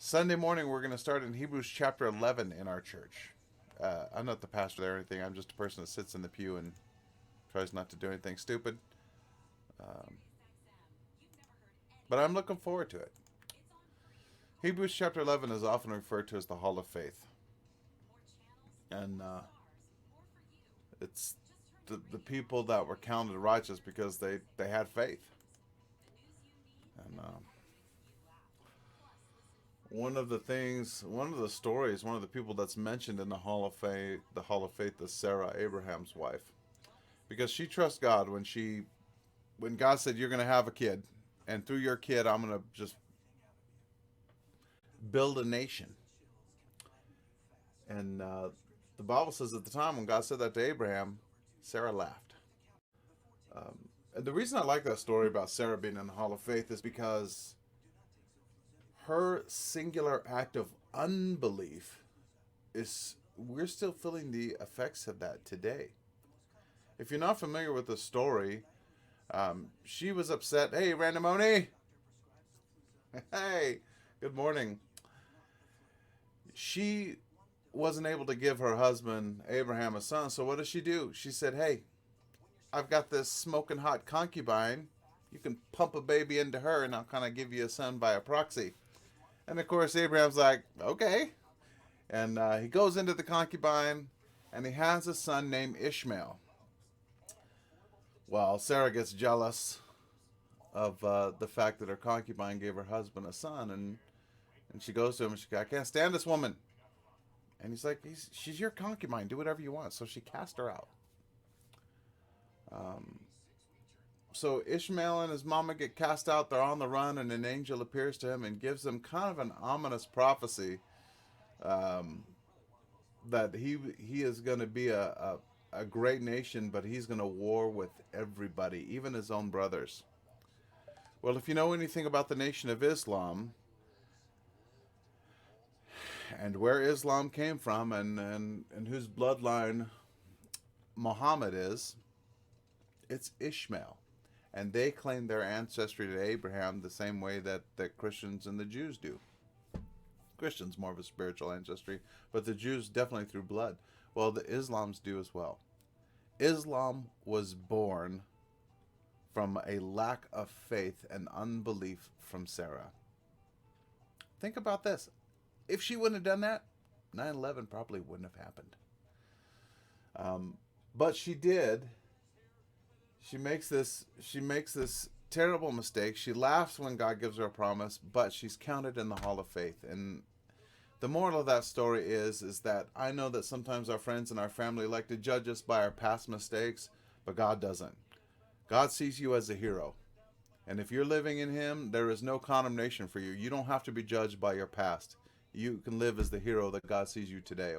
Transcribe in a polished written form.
Sunday morning, we're going to start in Hebrews chapter 11 in our church. I'm not the pastor there or anything. I'm just a person that sits in the pew and tries not to do anything stupid. Um, but I'm looking forward to it. Hebrews chapter 11 is often referred to as the Hall of Faith. And it's the people that were counted righteous because they had faith. And one of the stories, one of the people that's mentioned in the Hall of Faith is Sarah, Abraham's wife, because she trusts God when God said you're going to have a kid, and through your kid I'm going to just build a nation. And the Bible says at the time when God said that to Abraham, Sarah laughed. And the reason I like that story about Sarah being in the Hall of Faith is because her singular act of unbelief is we're still feeling the effects of that today. If you're not familiar with the story, she was upset. Hey, Randamoni. Hey, good morning. She wasn't able to give her husband Abraham a son, so what does she do? She said, hey, I've got this smoking hot concubine. You can pump a baby into her and I'll kind of give you a son by a proxy. And of course, Abraham's like, okay. And he goes into the concubine and he has a son named Ishmael. Well, Sarah gets jealous of the fact that her concubine gave her husband a son. And she goes to him and she goes, I can't stand this woman. And he's like, she's your concubine. Do whatever you want. So she cast her out. So Ishmael and his mama get cast out. They're on the run, and an angel appears to him and gives them kind of an ominous prophecy that he is going to be a great nation, but he's going to war with everybody, even his own brothers. Well, if you know anything about the Nation of Islam and where Islam came from and whose bloodline Muhammad is, it's Ishmael. And they claim their ancestry to Abraham the same way that the Christians and the Jews do. Christians more of a spiritual ancestry, but the Jews definitely through blood. Well, the Islams do as well. Islam was born from a lack of faith and unbelief from Sarah. Think about this. If she wouldn't have done that, 9/11 probably wouldn't have happened. But she did. She makes this terrible mistake. She laughs when God gives her a promise, but she's counted in the Hall of Faith. And the moral of that story is that I know that sometimes our friends and our family like to judge us by our past mistakes, but God doesn't. God sees you as a hero. And if you're living in Him, there is no condemnation for you. You don't have to be judged by your past. You can live as the hero that God sees you today.